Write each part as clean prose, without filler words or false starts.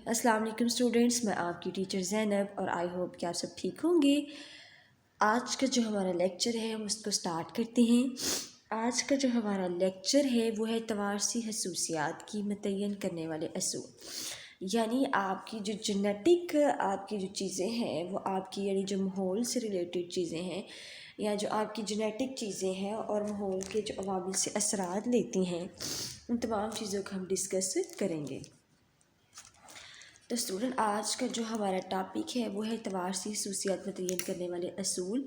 السلام علیکم اسٹوڈینٹس، میں آپ کی ٹیچر زینب اور آئی ہوپ کہ آپ سب ٹھیک ہوں گے۔ آج کا جو ہمارا لیکچر ہے ہم اس کو سٹارٹ کرتے ہیں۔ آج کا جو ہمارا لیکچر ہے وہ ہے توارثی خصوصیات کی متعین کرنے والے اصول، یعنی آپ کی جو جینیٹک آپ کی جو چیزیں ہیں وہ آپ کی یعنی جو ماحول سے ریلیٹڈ چیزیں ہیں یا جو آپ کی جینیٹک چیزیں ہیں اور ماحول کے جو عوامل سے اثرات لیتی ہیں ان تمام چیزوں کو ہم ڈسکس کریں گے۔ تو اسٹوڈنٹ آج کا جو ہمارا ٹاپک ہے وہ ہے توارثی خصوصیات متعین کرنے والے اصول۔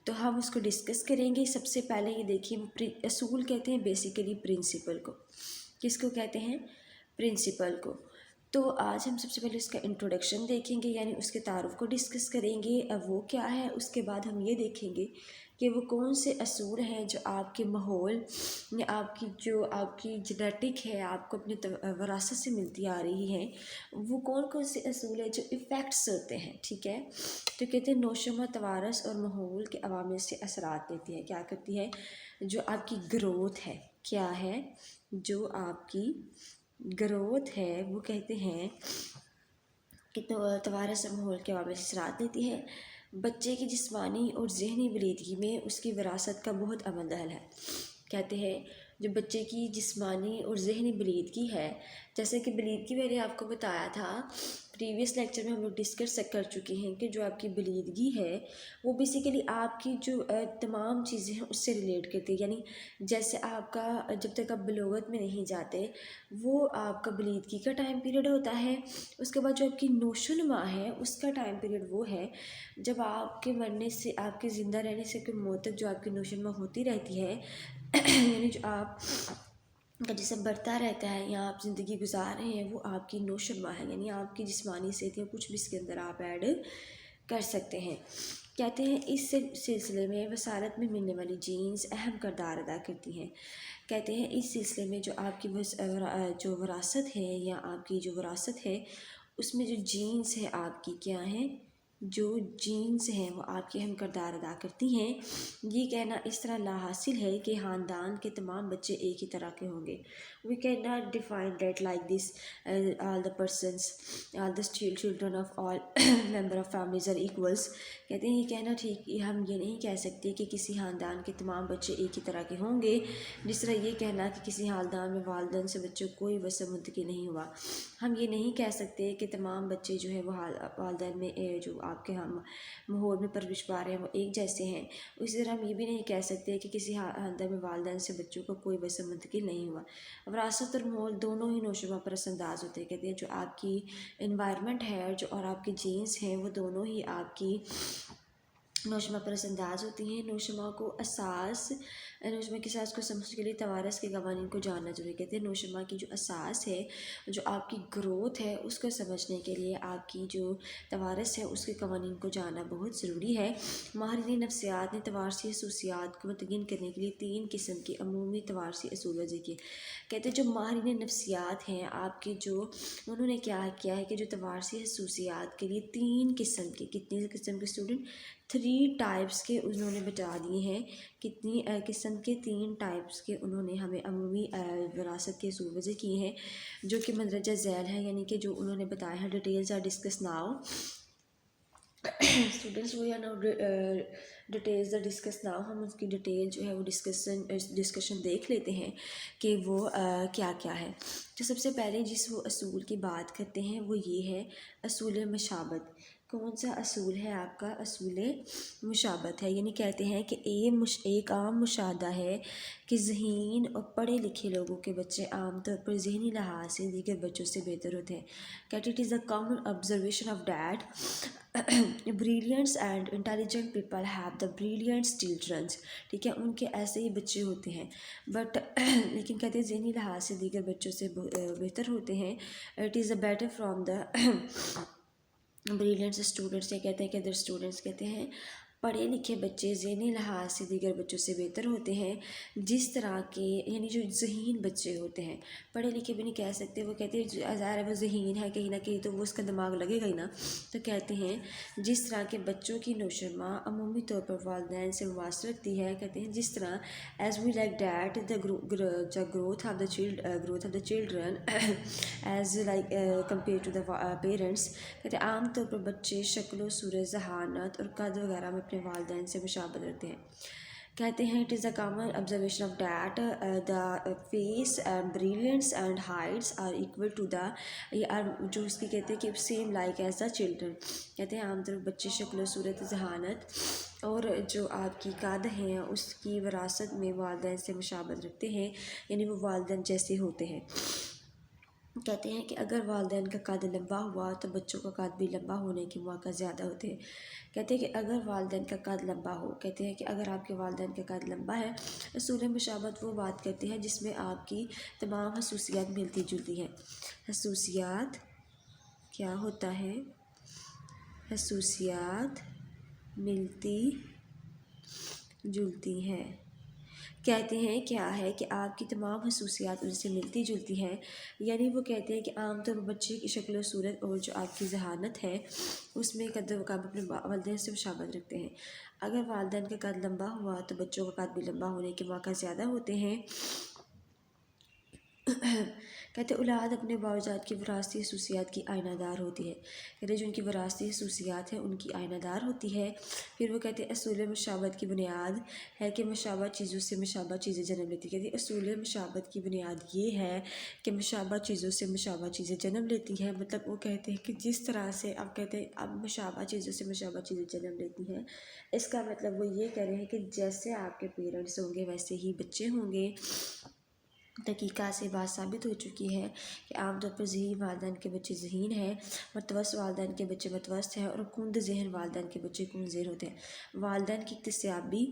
تو ہم اس کو ڈسکس کریں گے۔ سب سے پہلے یہ دیکھیے، اصول کہتے ہیں بیسیکلی پرنسپل کو۔ کس کو کہتے ہیں؟ پرنسپل کو۔ تو آج ہم سب سے پہلے اس کا انٹروڈکشن دیکھیں گے، یعنی اس کے تعارف کو ڈسکس کریں گے، اب وہ کیا ہے۔ اس کے بعد ہم یہ دیکھیں گے کہ وہ کون سے اصول ہیں جو آپ کے ماحول یا آپ کی جینیٹک ہے، آپ کو اپنی وراثت سے ملتی آ رہی ہیں، وہ کون کون سے اصول ہیں جو ایفیکٹس ہوتے ہیں، ٹھیک ہے۔ تو کہتے ہیں نوشمہ توارث اور ماحول کے عوامل سے اثرات لیتی ہے۔ کیا کرتی ہے؟ جو آپ کی گروتھ ہے، کیا ہے؟ جو آپ کی گروتھ ہے وہ کہتے ہیں کہ توارث اور ماحول کے عوامل سے اثرات لیتی ہے۔ بچے کی جسمانی اور ذہنی بلیدگی میں اس کی وراثت کا بہت عمل دخل ہے۔ کہتے ہیں جو بچے کی جسمانی اور ذہنی بلیدگی ہے، جیسے کہ بلیدگی میں نے آپ کو بتایا تھا پریویس لیکچر میں ہم لوگ ڈسکس کر چکے ہیں کہ جو آپ کی بلیدگی ہے وہ بیسیکلی آپ کی جو تمام چیزیں ہیں اس سے ریلیٹ کرتی ہے، یعنی جیسے آپ کا جب تک آپ بلوغت میں نہیں جاتے وہ آپ کا بلیدگی کا ٹائم پیریڈ ہوتا ہے۔ اس کے بعد جو آپ کی نوشو نما ہے اس کا ٹائم پیریڈ وہ ہے جب آپ کے مرنے سے آپ کے زندہ رہنے سے کہ موت تک جو آپ کی نوشو نما ہوتی رہتی ہے، یعنی جو آپ کا جسم بڑھتا رہتا ہے یا آپ زندگی گزار رہے ہیں وہ آپ کی نوشو نما ہے، یعنی آپ کی جسمانی صحت یا کچھ بھی اس کے اندر آپ ایڈ کر سکتے ہیں۔ کہتے ہیں اس سلسلے میں وسالت میں ملنے والی جینز اہم کردار ادا کرتی ہیں۔ کہتے ہیں اس سلسلے میں جو آپ کی جو وراثت ہے یا آپ کی جو وراثت ہے اس میں جو جینز ہے آپ کی کیا ہیں؟ جو جینز ہیں وہ آپ کی اہم کردار ادا کرتی ہیں۔ یہ کہنا اس طرح لا حاصل ہے کہ خاندان کے تمام بچے ایک ہی طرح کے ہوں گے۔ We cannot define that like this all the persons all the children of all member of families are equals۔ کہتے ہیں یہ کہنا ٹھیک، ہم یہ نہیں کہہ سکتے کہ کسی خاندان کے تمام بچے ایک ہی طرح کے ہوں گے، جس طرح یہ کہنا کہ کسی خاندان میں والدین سے بچوں کو کوئی وصف منتقل نہیں ہوا۔ ہم یہ نہیں کہہ سکتے کہ تمام بچے جو ہے وہ والدین میں جو آپ کے ہم ماحول میں پرورش پا رہے ہیں وہ ایک جیسے ہیں۔ اسی طرح ہم یہ بھی نہیں کہہ سکتے کہ کسی خاندان میں والدین سے بچوں کو کوئی وصف منتقل نہیں ہوا۔ وراثت اور ماحول دونوں ہی نوشمہ پر اثر انداز ہوتے ہیں۔ کہتے ہیں جو آپ کی انوائرمنٹ ہے اور آپ کی جینز ہیں وہ دونوں ہی آپ کی نوشمہ پر اثر انداز ہوتی ہیں۔ نوشمہ کے اساس کو سمجھنے کے لیے توارث کے قوانین کو جاننا ضروری۔ کہتے ہیں نوشمہ کی جو اساس ہے، جو آپ کی گروتھ ہے، اس کو سمجھنے کے لیے آپ کی جو توارث ہے اس کے قوانین کو جاننا بہت ضروری ہے۔ ماہرین نفسیات نے توارثی خصوصیات کو متعین کرنے کے لیے 3 قسم کے عمومی توارثی اصول وضع کیے۔ کہتے ہیں جو ماہرین نفسیات ہیں آپ کے جو انہوں نے کیا کیا ہے کہ جو توارثی خصوصیات کے لیے 3 قسم کے، کتنی قسم کے اسٹوڈنٹ؟ 3 ٹائپس کے انہوں نے بتا دیے ہیں۔ کتنی قسم کے؟ 3 ٹائپس کے انہوں نے ہمیں عمومی وراثت کے اصول وضع کیے ہیں جو کہ مندرجہ ذیل ہیں، یعنی کہ جو انہوں نے بتایا ہے۔ Details are discuss now students, we are now details are discuss now. ہم اس کی ڈیٹیل جو ہے وہ ڈسکشن دیکھ لیتے ہیں کہ وہ کیا کیا ہے۔ تو سب سے پہلے جس وہ اصول کی بات کرتے ہیں وہ یہ ہے اصول مشابہت۔ کون سا اصول ہے آپ کا؟ اصول مشابہت ہے، یعنی کہتے ہیں کہ ایک عام مشاہدہ ہے کہ ذہین اور پڑھے لکھے لوگوں کے بچے عام طور پر ذہنی لحاظ سے دیگر بچوں سے بہتر ہوتے ہیں۔ کہتے ہیں it is a common observation of that brilliant and intelligent people have the brilliant children۔ ٹھیک ہے، ان کے ایسے ہی بچے ہوتے ہیں بٹ لیکن کہتے ہیں ذہنی لحاظ سے دیگر بچوں سے بہتر ہوتے ہیں۔ It is a better from the brilliant students۔ یہ کہتے ہیں کہ ادر اسٹوڈنٹس کہتے ہیں پڑھے لکھے بچے ذہنی لحاظ سے دیگر بچوں سے بہتر ہوتے ہیں، جس طرح کے یعنی جو ذہین بچے ہوتے ہیں، پڑھے لکھے بھی نہیں کہہ سکتے، وہ کہتے ہیں ظاہر ہے وہ ذہین ہے کہیں نہ کہیں تو وہ اس کا دماغ لگے گا ہی نا، تو کہتے ہیں جس طرح کے بچوں کی نوشرما عمومی طور پر والدین سے مواصل رکھتی ہے، کہتے ہیں جس طرح as we like that the growth of the children as like compare to the parents, کہتے ہیں عام طور پر بچے شکل و صورت، ذہانت اور قد وغیرہ میں اپنے والدین سے مشابہت رکھتے ہیں۔ کہتے ہیں it is a common observation of that the face brilliance and heights are equal to the, جو اس کی کہتے ہیں کہ same like as the children, کہتے ہیں عام طور پر بچے شکل و صورت، ذہانت اور جو آپ کی قد ہیں اس کی وراثت میں والدین سے مشابہت رکھتے ہیں، یعنی وہ والدین جیسے ہوتے ہیں۔ کہتے ہیں کہ اگر والدین کا قد لمبا ہوا تو بچوں کا قد بھی لمبا ہونے کے مواقع زیادہ ہوتے ہیں۔ کہتے ہیں کہ اگر والدین کا قد لمبا ہو، کہتے ہیں کہ اگر آپ کے والدین کا قد لمبا ہے، اصول مشابہت وہ بات کرتے ہیں جس میں آپ کی تمام خصوصیات ملتی جلتی ہیں۔ خصوصیات کیا ہوتا ہے؟ خصوصیات ملتی جلتی ہیں۔ کہتے ہیں کیا ہے کہ آپ کی تمام خصوصیات ان سے ملتی جلتی ہیں، یعنی وہ کہتے ہیں کہ عام طور پر بچے کی شکل و صورت اور جو آپ کی ذہانت ہے اس میں قد و مقام اپنے والدین سے مشابہت رکھتے ہیں۔ اگر والدین کا قد لمبا ہوا تو بچوں کا قد بھی لمبا ہونے کے مواقع زیادہ ہوتے ہیں۔ کہتے اولاد اپنے باوجات کی وراثتی خصوصیات کی آئینہ دار ہوتی ہے، کہتے جو ان کی وراثتی خصوصیات ہیں ان کی آئینہ دار ہوتی ہے۔ پھر وہ کہتے ہیں اصول مشابہت کی بنیاد ہے کہ مشابہ چیزوں سے مشابہ چیزیں جنم لیتی ہیں۔ کہتے ہیں اصول مشابہت کی بنیاد یہ ہے کہ مشابہ چیزوں سے مشابہ چیزیں جنم لیتی ہیں، مطلب وہ کہتے ہیں کہ جس طرح سے اب کہتے ہیں اب مشابہ چیزوں سے مشابہ چیزیں جنم لیتی ہیں، اس کا مطلب وہ یہ کہہ رہے ہیں کہ جیسے آپ کے پیرنٹس ہوں گے ویسے ہی بچے ہوں گے۔ تحقیقات سے بات ثابت ہو چکی ہے کہ عام طور پر ذہین والدین کے بچے ذہین ہیں، متوسط والدین کے بچے متوسط ہیں، اور کند ذہن والدین کے بچے کند ذہن ہوتے ہیں۔ والدین کی اکتسابی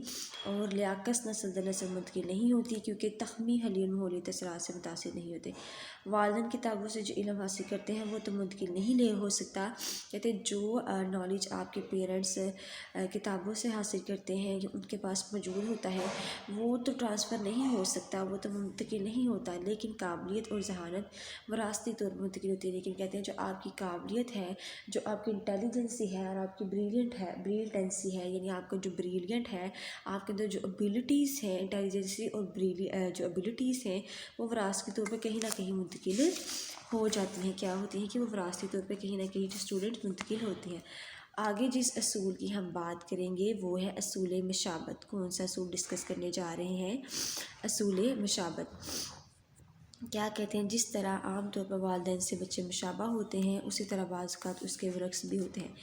اور لیاقت نسل در نسل منتقل نہیں ہوتی کیونکہ تخمی حلیل ماحولیاتی اثرات سے متاثر نہیں ہوتے۔ والدین کتابوں سے جو علم حاصل کرتے ہیں وہ تو منتقل نہیں ہو سکتا، کہتے جو نالج آپ کے پیرنٹس کتابوں سے حاصل کرتے ہیں یا ان کے پاس موجود ہوتا ہے وہ تو ٹرانسفر نہیں ہو سکتا، وہ تو منتقل نہیں ہوتا، لیکن قابلیت اور ذہانت وراثتی طور پر منتقل ہوتی ہے۔ لیکن کہتے ہیں جو آپ کی قابلیت ہے، جو آپ کی انٹیلیجنسی ہے اور آپ کی بریلینٹنسی ہے، یعنی آپ کا جو بریلینٹ ہے، آپ کے اندر جو ابیلٹیز ہیں، انٹیلیجنسی اور جو ابیلٹیز ہیں وہ وراثتی طور پر کہیں نہ کہیں منتقل ہو جاتی ہیں۔ کیا ہوتی ہیں کہ وہ وراثتی طور پہ کہیں نہ کہیں جو اسٹوڈنٹ منتقل ہوتی ہیں۔ آگے جس اصول کی ہم بات کریں گے وہ ہے اصول مشابہت۔ کون سا اصول ڈسکس کرنے جا رہے ہیں؟ اصول مشابہت۔ کیا کہتے ہیں جس طرح عام طور پر والدین سے بچے مشابہ ہوتے ہیں اسی طرح بعض اوقات اس کے برعکس بھی ہوتے ہیں۔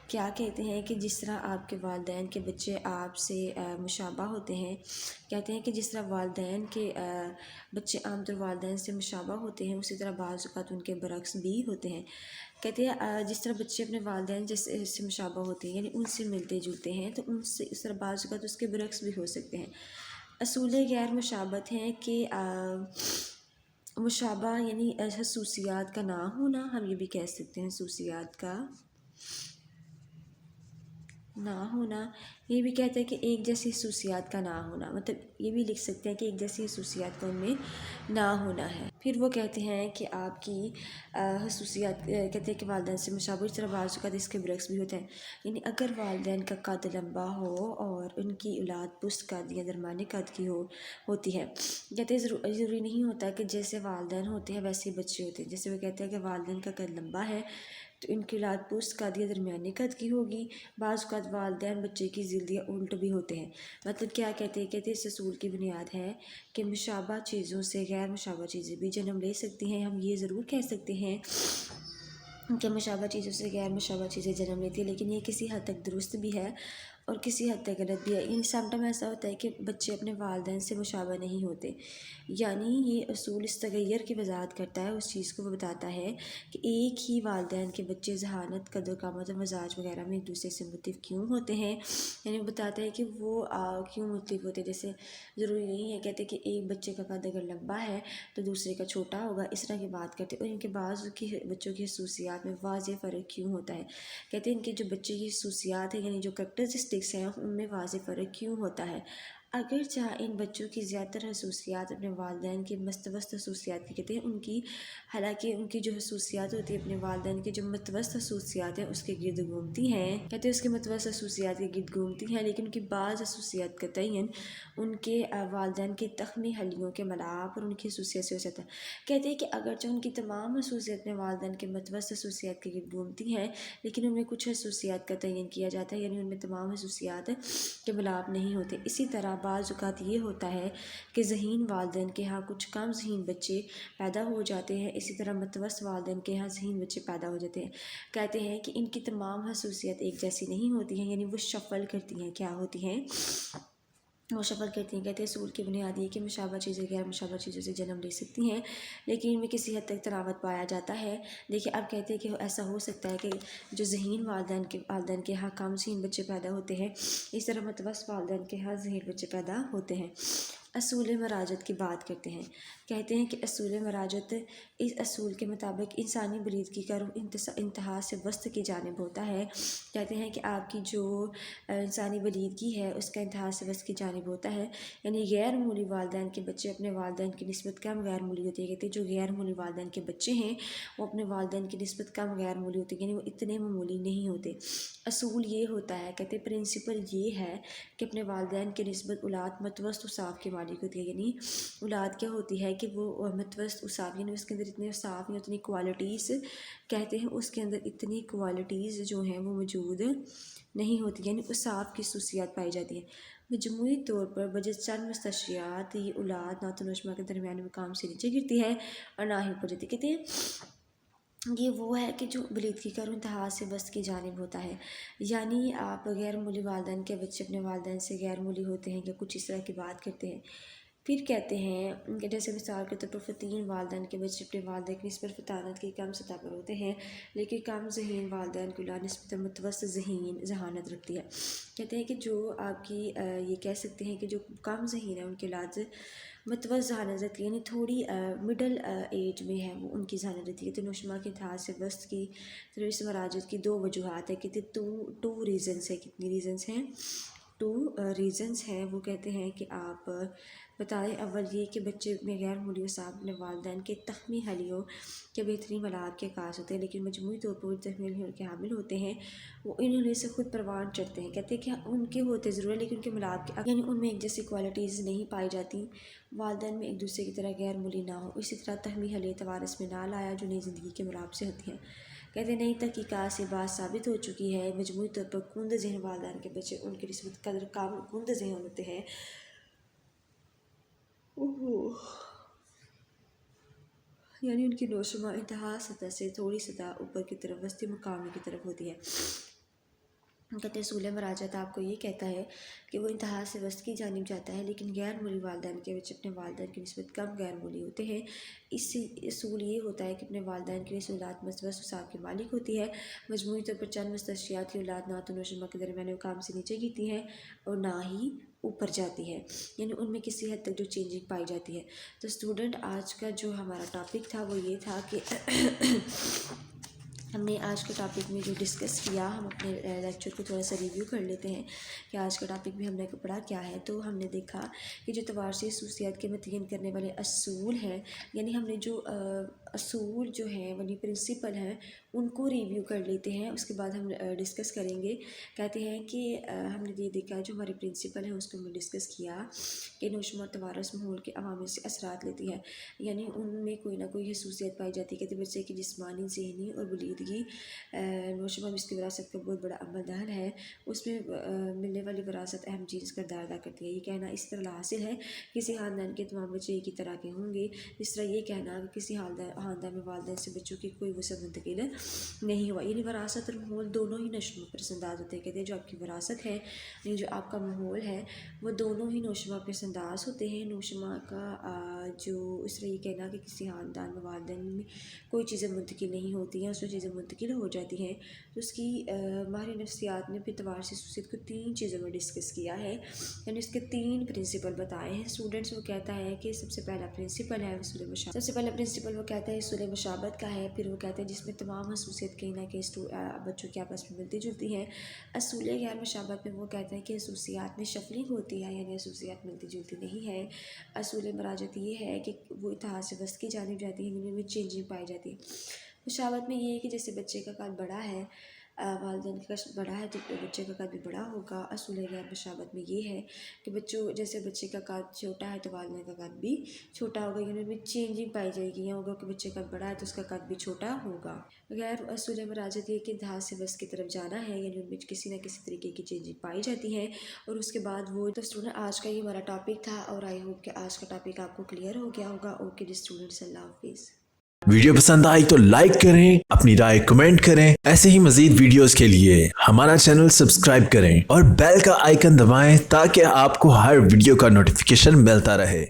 کیا کہتے ہیں کہ جس طرح آپ کے والدین کے بچے آپ سے مشابہ ہوتے ہیں، کہتے ہیں کہ جس طرح والدین کے بچے عام طور والدین سے مشابہ ہوتے ہیں اسی طرح بعض اوقات ان کے برعکس بھی ہوتے ہیں۔ کہتے ہیں جس طرح بچے اپنے والدین جیسے سے مشابہ ہوتے ہیں یعنی ان سے ملتے جلتے ہیں تو ان سے اس طرح بعض اوقات اس کے برعکس بھی ہو سکتے ہیں۔ اصول غیر مشابہت ہیں کہ مشابہ یعنی خصوصیات کا نہ ہونا، ہم یہ بھی کہہ سکتے ہیں خصوصیات کا نہ ہونا، یہ بھی کہتے ہیں کہ ایک جیسی خصوصیات کا نہ ہونا، مطلب یہ بھی لکھ سکتے ہیں کہ ایک جیسی خصوصیات کا ان میں نہ ہونا ہے۔ پھر وہ کہتے ہیں کہ آپ کی خصوصیات کہتے ہیں کہ والدین سے مشابہ اس طرح بعض اوقات اس کے برعکس بھی ہوتے ہیں، یعنی اگر والدین کا قد لمبا ہو اور ان کی اولاد پست قد یا درمیانی قد کی ہوتی ہے، کہتے ہیں ضروری نہیں ہوتا کہ جیسے والدین ہوتے ہیں ویسے بچے ہوتے ہیں۔ جیسے وہ کہتے ہیں کہ والدین کا قد لمبا ہے تو ان کی اولاد پست قد یا درمیانی قد کی ہوگی، بعض اوقات والدین بچے کی ضد یا الٹ بھی ہوتے ہیں۔ مطلب کیا کہتے ہیں؟ کہتے ہیں اس اصول کی بنیاد ہے کہ مشابہ چیزوں سے غیر مشابہ چیزیں بھی جنم لے سکتی ہیں۔ ہم یہ ضرور کہہ سکتے ہیں کہ مشابہ چیزوں سے غیر مشابہ چیزیں جنم لیتی ہیں، لیکن یہ کسی حد تک درست بھی ہے اور کسی حد تک غلط بھی ہے۔ یعنی سم ٹائم ایسا ہوتا ہے کہ بچے اپنے والدین سے مشابہ نہیں ہوتے، یعنی یہ اصول اس تغیر کی وضاحت کرتا ہے، اس چیز کو وہ بتاتا ہے کہ ایک ہی والدین کے بچے ذہانت، قد و قامت اور مزاج وغیرہ میں ایک دوسرے سے مختلف کیوں ہوتے ہیں، یعنی وہ بتاتا ہے کہ وہ کیوں مختلف ہوتے ہیں۔ جیسے ضروری نہیں ہے، کہتے کہ ایک بچے کا قد اگر لمبا ہے تو دوسرے کا چھوٹا ہوگا، اس طرح کی بات کرتے ہیں۔ اور ان کے بعض کی بچوں کی خصوصیات میں واضح فرق کیوں ہوتا ہے، کہتے ہیں ان کے جو بچے کی خصوصیات ہیں یعنی جو کریکٹرسٹک کریکٹرسٹکس ہیں ان میں واضح فرق کیوں ہوتا ہے؟ اگرچہ ان بچوں کی زیادہ تر خصوصیات اپنے والدین کی متوسط خصوصیات کی کہتے ہیں حالانکہ ان کی جو خصوصیات ہوتی ہیں اپنے والدین کی جو متوسط خصوصیات ہیں اس کے گرد گھومتی ہیں، کہتے ہیں اس کے متوسط خصوصیات کے گرد گھومتی ہیں، لیکن ان کی بعض خصوصیات کا تعین ان کے والدین کی تخمی حلیوں کے ملاپ اور ان کی خصوصیت سے ہو سکتا ہے۔ کہتے ہیں کہ اگرچہ ان کی تمام خصوصیات اپنے والدین کے متوسط خصوصیات کے گرد گھومتی ہیں، لیکن ان میں کچھ خصوصیات کا تعین کیا جاتا ہے، یعنی ان میں تمام خصوصیات کے ملاپ نہیں ہوتے۔ اسی طرح بعض اوقات یہ ہوتا ہے کہ ذہین والدین کے ہاں کچھ کم ذہین بچے پیدا ہو جاتے ہیں، اسی طرح متوسط والدین کے ہاں ذہین بچے پیدا ہو جاتے ہیں۔ کہتے ہیں کہ ان کی تمام خصوصیات ایک جیسی نہیں ہوتی ہیں، یعنی وہ شفل کرتی ہیں، کیا ہوتی ہیں؟ وہ شفل کرتی ہیں۔ کہتے ہیں اصول کی بنیاد یہ کہ مشابہ چیزیں غیر مشابہ چیزوں سے جنم لے سکتی ہیں، لیکن ان میں کسی حد تک تناوت پایا جاتا ہے۔ دیکھیے اب کہتے ہیں کہ ایسا ہو سکتا ہے کہ جو ذہین والدین کے ہاں کم ذہین بچے پیدا ہوتے ہیں، اس طرح متوسط والدین کے ہاں ذہین بچے پیدا ہوتے ہیں۔ اصول مراجعت کی بات کرتے ہیں۔ کہتے ہیں کہ اصول مراجعت اس اصول کے مطابق انسانی بلیدگی کا رخ انتہا سے وسط کی جانب ہوتا ہے۔ کہتے ہیں کہ آپ کی جو انسانی بلیدگی ہے اس کا انتہا سے وسط کی جانب ہوتا ہے، یعنی غیر معمولی والدین کے بچے اپنے والدین کی نسبت کم غیر معمولی ہوتے ہیں۔ کہتے ہیں جو غیر معمولی والدین کے بچے ہیں وہ اپنے والدین کی نسبت کم غیر معمولی ہوتے ہیں، یعنی وہ اتنے معمولی نہیں ہوتے۔ اصول یہ ہوتا ہے، کہتے ہیں پرنسپل یہ ہے کہ اپنے والدین کی نسبت اولاد متوسط اوصاف کی مالک ہوتی ہے، یعنی اولاد کیا ہوتی ہے کہ وہ متوسط اوصاف، یعنی اس کے اندر اتنے اوصاف یا اتنی کوالٹیز، کہتے ہیں اس کے اندر اتنی کوالٹیز جو ہیں وہ موجود نہیں ہوتی، یعنی اوصاف کی خصوصیات پائی جاتی ہیں۔ مجموعی طور پر بجز چند مستشریات یہ اولاد نعت و نشمہ کے درمیان مقام سے نیچے گرتی ہے اور نہ ہی اوپر جاتی ہے۔ کہتے ہیں یہ وہ ہے کہ جو بلیدگی کا انتہا سے وسط کی جانب ہوتا ہے، یعنی آپ غیر معمولی والدین کے بچے اپنے والدین سے غیر معمولی ہوتے ہیں یا کچھ اس طرح کی بات کرتے ہیں۔ پھر کہتے ہیں کہ جیسے مثال کے طور پر فتین والدین کے بچے اپنے والدین کی نسبت فطانت کی کم سطح پر ہوتے ہیں، لیکن کم ذہین والدین کی اولاد نسبتاً متوسط ذہانت رکھتی ہے۔ کہتے ہیں کہ جو آپ کی یہ کہہ سکتے ہیں کہ جو کم ذہین ہے ان کی اولاد متوسط ذہانت رکھتی ہے، یعنی تھوڑی مڈل ایج میں ہے وہ ان کی ذہانت رکھتی ہے۔ تو نشمہ کے انتہا سے وسط کی اس مراجعت کی دو وجوہات ہیں، کہتے ہیں ٹو ریزنس ہیں۔ کتنی ریزنس ہیں؟ 2 ریزنس ہیں۔ وہ کہتے ہیں کہ آپ بتائیں، اول یہ کہ بچے میں غیر معمولی اوصاف اپنے والدین کے تخمی حلیوں کے بہترین ملاپ کے عکاس ہوتے ہیں، لیکن مجموعی طور پر تخمی حلیوں کے حامل ہوتے ہیں، وہ انہیں سے خود پروان چڑھتے ہیں۔ کہتے ہیں کہ ان کے ہوتے ضرور ہے لیکن ان کے ملاپ کے یعنی ان میں ایک جیسی کوالٹیز نہیں پائی جاتی، والدین میں ایک دوسرے کی طرح غیر معمولی نہ ہو۔ اسی طرح تخمی حلیہ توارث میں نہ لایا جو نئی زندگی کے ملاپ سے ہوتی ہیں۔ کہتے ہیں نئی تحقیقات سے بات ثابت ہو چکی ہے، مجموعی طور پر کند ذہن والدین کے بچے ان کی نسبت قدر کم کند ذہن ہوتے ہیں، یعنی ان کی نوشمہ انتہا سطح سے تھوڑی سطح اوپر کی طرف وسطی مقام کی طرف ہوتی ہے۔ کہتے ہیں اصول مراجعت آپ کو یہ کہتا ہے کہ وہ انتہا سے وسط کی جانب جاتا ہے، لیکن غیر معمولی والدین کے بچے اپنے والدین کی نسبت کم غیر معمولی ہوتے ہیں۔ اس سے اصول یہ ہوتا ہے کہ اپنے والدین کی اولاد متوسط اوصاف کی مالک ہوتی ہے، مجموعی طور پر چند مستشریات کی اولاد نعت و نشمہ کے درمیان مقام سے نیچے گرتی ہے اور نہ ہی اوپر جاتی ہے، یعنی ان میں کسی حد تک جو چینجنگ پائی جاتی ہے۔ تو اسٹوڈنٹ آج کا جو ہمارا ٹاپک تھا وہ یہ تھا کہ ہم نے آج کے ٹاپک میں جو ڈسکس کیا، ہم اپنے لیکچر کو تھوڑا سا ریویو کر لیتے ہیں کہ آج کا ٹاپک میں ہم نے پڑھا کیا ہے۔ تو ہم نے دیکھا کہ جو توارثی خصوصیات کے متعین کرنے والے اصول ہیں، یعنی ہم نے جو اصول جو ہیں یعنی پرنسپل ہیں ان کو ریویو کر لیتے ہیں، اس کے بعد ہم ڈسکس کریں گے۔ کہتے ہیں کہ ہم نے یہ دیکھا جو ہمارے پرنسپل ہیں اس کو ہم نے ڈسکس کیا کہ نوشمہ توارث ماحول کے عوامل سے اثرات لیتی ہے، یعنی ان میں کوئی نہ کوئی خصوصیت پائی جاتی ہے۔ کہتے ہیں بچے کی جسمانی، ذہنی اور بلیدگی نوشمہ اس کی وراثت کا بہت بڑا عمل دخل ہے، اس میں ملنے والی وراثت اہم چیز کردار ادا کرتی ہے۔ یہ کہنا اس طرح حاصل ہے کسی خاندان کے تمام بچے ایک ہی طرح کے ہوں گے، جس طرح یہ کہنا کہ کسی خاندان میں والدین سے بچوں کی کوئی وصف منتقل نہیں ہوا، یعنی وراثت اور ماحول دونوں ہی نشو پر انداز ہوتے ہیں۔ کہتے ہیں جو آپ کی وراثت ہے یعنی جو آپ کا ماحول ہے وہ دونوں ہی نوشمہ پر انداز ہوتے ہیں۔ نوشمہ کا جو اس طرح یہ کہنا کہ کسی خاندان میں والدین میں کوئی چیزیں منتقل نہیں ہوتی ہیں، اس میں چیزیں چیزیں منتقل ہو جاتی ہیں، تو اس کی ماہر نفسیات نے اپنے اعتبار سے خصوصیت کو 3 چیزوں میں ڈسکس کیا ہے، یعنی اس کے 3 پرنسپل بتائے ہیں اسٹوڈنٹس۔ وہ کہتا ہے کہ سب سے پہلا پرنسپل ہے اصول مشابہت، سب سے پہلا پرنسپل وہ کہتا ہے اصول مشابہت کا ہے، پھر وہ کہتا ہے جس میں تمام خصوصیت کہیں نہ کہیں بچوں کے آپس میں ملتی جلتی ہیں۔ اصول غیر مشابہت میں وہ کہتا ہے کہ خصوصیات میں شفلنگ ہوتی ہے، یعنی خصوصیات ملتی جلتی نہیں ہے۔ اصول مراجعت یہ ہے کہ وہ اتحاد سے وسط کی جانب جاتی ہے، ان میں چینجنگ پائی جاتی ہے۔ مشابہت میں یہ ہے کہ جیسے بچے کا قد بڑا ہے، والدین کا قد بڑا ہے تو بچے کا قد بھی بڑا ہوگا۔ اصول غیر مشابہت میں یہ ہے کہ جیسے بچے کا قد چھوٹا ہے تو والدین کا قد بھی چھوٹا ہوگا، یعنی ان میں چینجنگ پائی جائے گی، یہ ہوگا کہ بچے کا قد بڑا ہے تو اس کا قد بھی چھوٹا ہوگا۔ غیر اصول مراجعت یہ کہ اتحاد سے وسط کی طرف جانا ہے، یعنی ان میں کسی نہ کسی طریقے کی چینجنگ پائی جاتی ہے، اور اس کے بعد وہ تو اسٹوڈنٹ آج کا یہ ہمارا ٹاپک تھا، اور آئی ہوپ کہ آج کا ٹاپک آپ کو کلیئر ہو گیا ہوگا۔ اوکے جی اسٹوڈنٹس، اللہ حافظ۔ ویڈیو پسند آئی تو لائک کریں، اپنی رائے کمنٹ کریں۔ ایسے ہی مزید ویڈیوز کے لیے ہمارا چینل سبسکرائب کریں اور بیل کا آئیکن دبائیں تاکہ آپ کو ہر ویڈیو کا نوٹیفیکیشن ملتا رہے۔